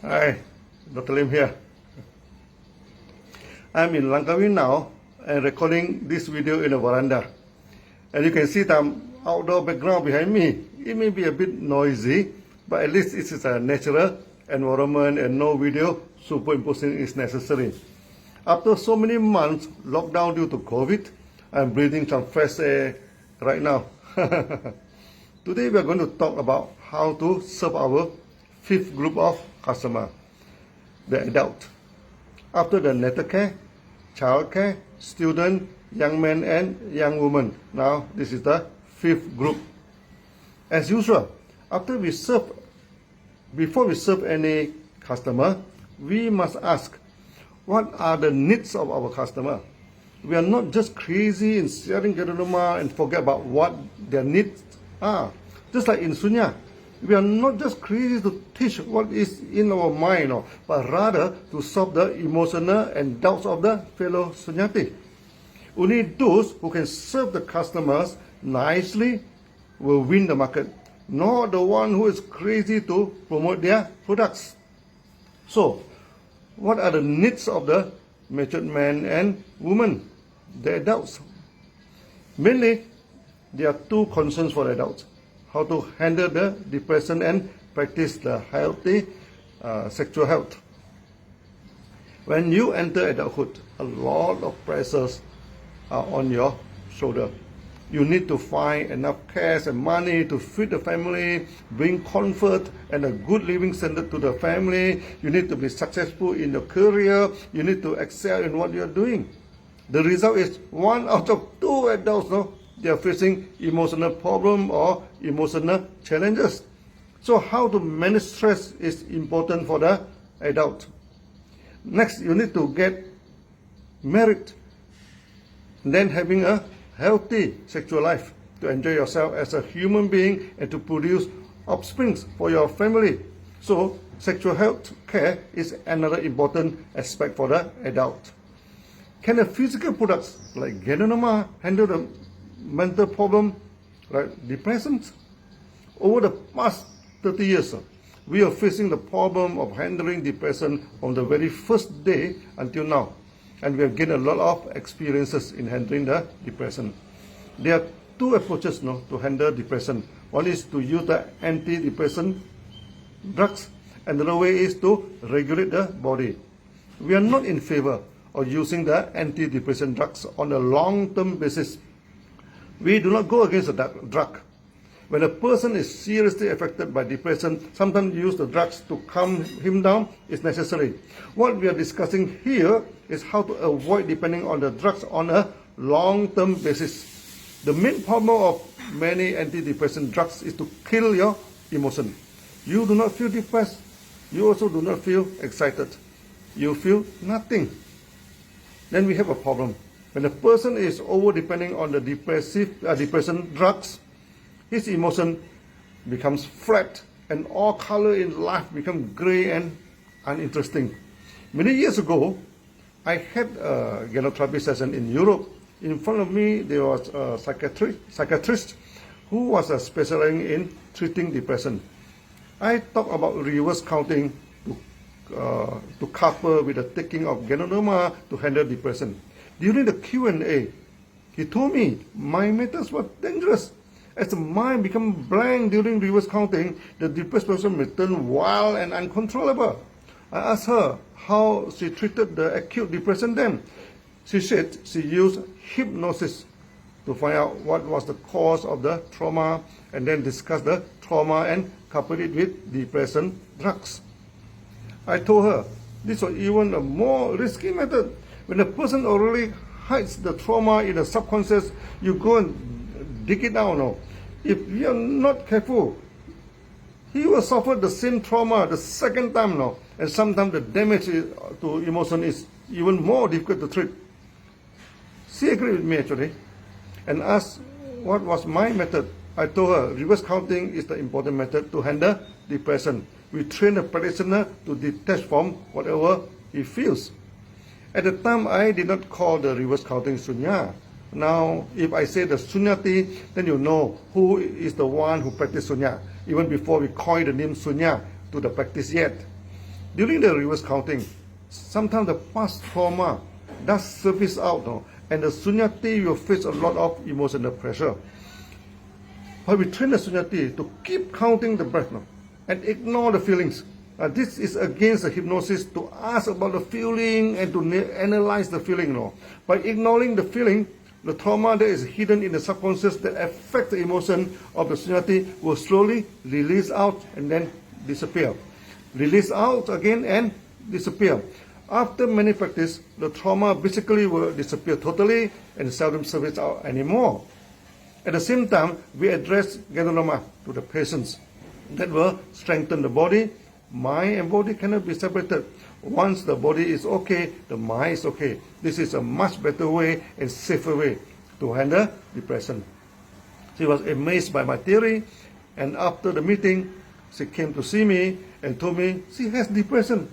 Hi, Dr. Lim here. I'm in Langkawi now and recording this video in a veranda. And you can see some outdoor background behind me. It may be a bit noisy, but at least it is a natural environment and no video superimposing is necessary. After so many months locked down due to COVID, I'm breathing some fresh air right now. Today we are going to talk about how to serve our fifth group of customer, the adult. After the natal care, child care, student, young men and young women. Now this is the fifth group. As usual, before we serve any customer, we must ask, what are the needs of our customer? We are not just crazy in sharing Geronoma and forget about what their needs are. Just like in Sunya, we are not just crazy to teach what is in our mind, but rather to solve the emotional and doubts of the fellow Sunyati. Only those who can serve the customers nicely will win the market, not the one who is crazy to promote their products. So, what are the needs of the matured men and women, the adults? Mainly, there are two concerns for adults: how to handle the depression and practice the healthy sexual health. When you enter adulthood, a lot of pressures are on your shoulder. You need to find enough cash and money to feed the family, bring comfort and a good living standard to the family. You need to be successful in your career. You need to excel in what you are doing. The result is 1 out of 2 adults, they are facing emotional problem or emotional challenges. So how to manage stress is important for the adult. Next, you need to get married, then having a healthy sexual life to enjoy yourself as a human being and to produce offspring for your family. So sexual health care is another important aspect for the adult. Can the physical products like Geronoma handle the mental problem like depression? Over the past 30 years, we are facing the problem of handling depression from the very first day until now. And we have gained a lot of experiences in handling the depression. There are 2 approaches to handle depression. One is to use the antidepressant drugs, and the other way is to regulate the body. We are not in favor of using the antidepressant drugs on a long-term basis. We do not go against the drug. When a person is seriously affected by depression, sometimes use the drugs to calm him down is necessary. What we are discussing here is how to avoid depending on the drugs on a long-term basis. The main problem of many antidepressant drugs is to kill your emotion. You do not feel depressed. You also do not feel excited. You feel nothing. Then we have a problem. When a person is over-depending on the depression drugs, his emotion becomes flat and all color in life becomes gray and uninteresting. Many years ago, I had a genotherapy session in Europe. In front of me, there was a psychiatrist who was specializing in treating depression. I talked about reverse counting to couple with the taking of Geronoma to handle depression. During the Q&A, he told me my methods were dangerous. As the mind becomes blank during reverse counting, the depressed person may turn wild and uncontrollable. I asked her how she treated the acute depression then. She said she used hypnosis to find out what was the cause of the trauma and then discuss the trauma and couple it with depression drugs. I told her this was even a more risky method. When a person already hides the trauma in the subconscious, you go and dig it down. If you are not careful, he will suffer the same trauma the second time now. And sometimes the damage to emotion is even more difficult to treat. She agreed with me actually and asked what was my method. I told her reverse counting is the important method to handle depression. We train the practitioner to detach from whatever he feels. At the time, I did not call the reverse counting Sunya. Now, if I say the Sunyati, then you know who is the one who practiced Sunya, even before we coin the name Sunya to the practice yet. During the reverse counting, sometimes the past trauma does surface out, no? And the Sunyati will face a lot of emotional pressure. But we train the Sunyati to keep counting the breath, no? And ignore the feelings. This is against the hypnosis to ask about the feeling and to analyze the feeling, no? By ignoring the feeling, the trauma that is hidden in the subconscious that affects the emotion of the Sunyati will slowly release out and then disappear. Release out again and disappear. After many practice, the trauma basically will disappear totally and seldom surface out anymore. At the same time, we address Gandharma to the patients. That will strengthen the body. Mind and body cannot be separated. Once the body is okay, the mind is okay. This is a much better way and safer way to handle depression. She was amazed by my theory, and after the meeting, she came to see me and told me she has depression.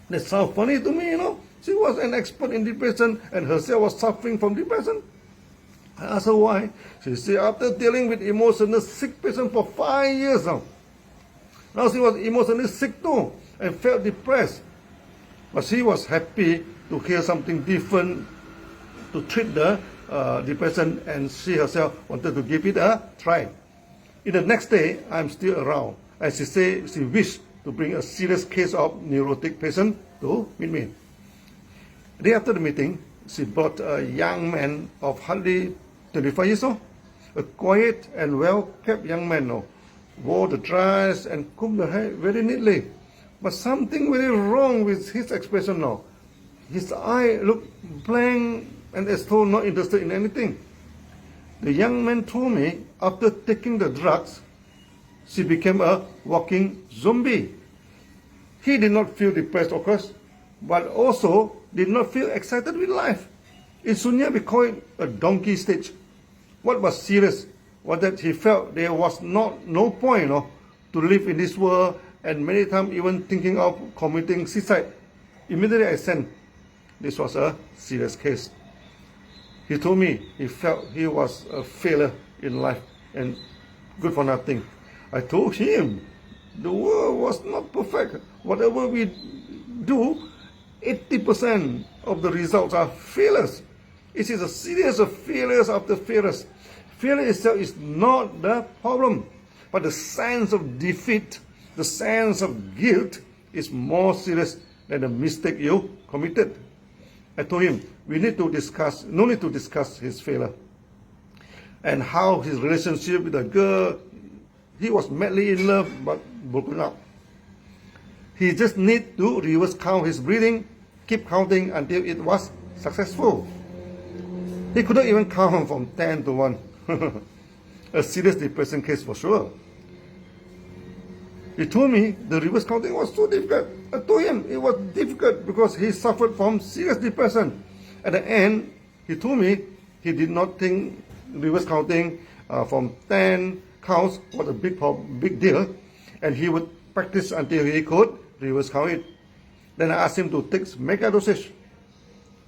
That sounds funny to me, you know. She was an expert in depression and herself was suffering from depression. I asked her why. She said after dealing with emotional sick patient for 5 years now. Now she was emotionally sick too and felt depressed. But she was happy to hear something different to treat the depression, and she herself wanted to give it a try. In the next day, I'm still around, and she said she wished to bring a serious case of neurotic patient to meet me. The day after the meeting, she brought a young man of hardly 25 years old, a quiet and well-kept young man, no, wore the dress and combed the hair very neatly. But something very wrong with his expression now. His eye looked blank and as though not interested in anything. The young man told me after taking the drugs, she became a walking zombie. He did not feel depressed, of course, but also did not feel excited with life. In Sunya, we call it a donkey stage. What was serious was that he felt there was no point to live in this world, and many times even thinking of committing suicide. Immediately I sensed this was a serious case. He told me he felt he was a failure in life and good for nothing. I told him the world was not perfect. Whatever we do, 80% of the results are failures. It is a series of failures after failures. Failure itself is not the problem, but the sense of defeat, the sense of guilt is more serious than the mistake you committed. I told him we need to discuss, no need to discuss his failure and how his relationship with the girl, he was madly in love but broken up. He just need to reverse count his breathing, keep counting until it was successful. He couldn't even count from 10 to 1. A serious depression case for sure. He told me the reverse counting was so difficult. I told him it was difficult because he suffered from serious depression. At the end, he told me he did not think reverse counting from 10 counts was a big deal, and he would practice until he could reverse count it. Then I asked him to take mega dosage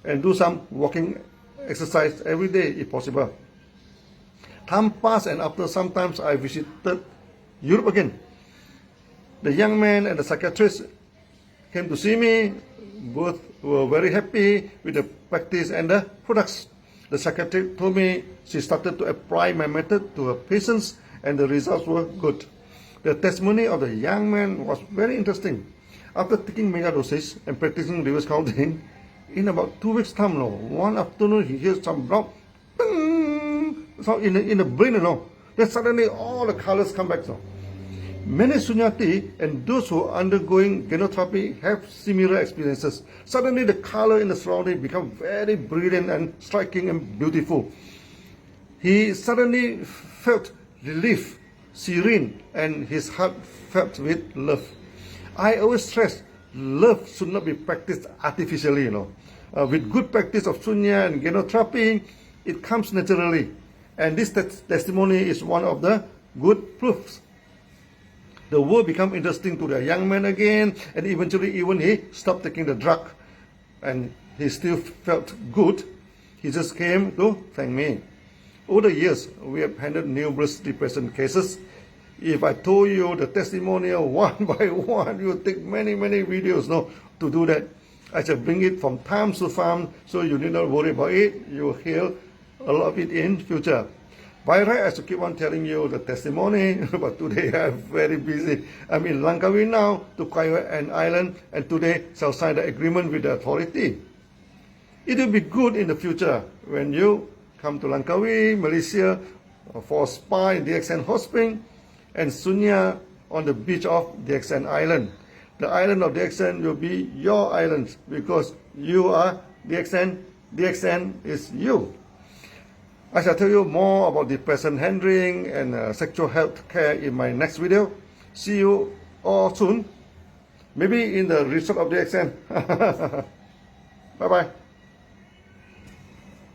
and do some walking exercise every day if possible. Time passed, and after some time I visited Europe again. The young man and the psychiatrist came to see me. Both were very happy with the practice and the products. The psychiatrist told me she started to apply my method to her patients and the results were good. The testimony of the young man was very interesting. After taking mega doses and practicing reverse counting, in about 2 weeks' time, one afternoon he hears some block, so in the brain, then suddenly all the colors come back. Many Sunyati and those who are undergoing genotherapy have similar experiences. Suddenly the color in the surrounding become very brilliant and striking and beautiful. He suddenly felt relief, serene, and his heart felt with love. I always stress, love should not be practiced artificially, With good practice of Sunya and genotherapy, it comes naturally. And this testimony is one of the good proofs. The world became interesting to the young man again, and eventually even he stopped taking the drug. And he still felt good. He just came to thank me. Over the years, we have handled numerous depression cases. If I told you the testimonial one by one, you take many videos to do that. I shall bring it from time to time, so you need not worry about it. You will hear a lot of it in future. By right, I should keep on telling you the testimony, but today I'm very busy. I'm in Langkawi now to acquire an island, and today shall sign the agreement with the authority. It will be good in the future when you come to Langkawi, Malaysia, for a spa in DXN Hot Spring, and Sunya on the beach of DXN Island. The island of DXN will be your island because you are DXN. DXN is you. I shall tell you more about depression handling and sexual health care in my next video. See you all soon. Maybe in the resort of DXN. Bye bye.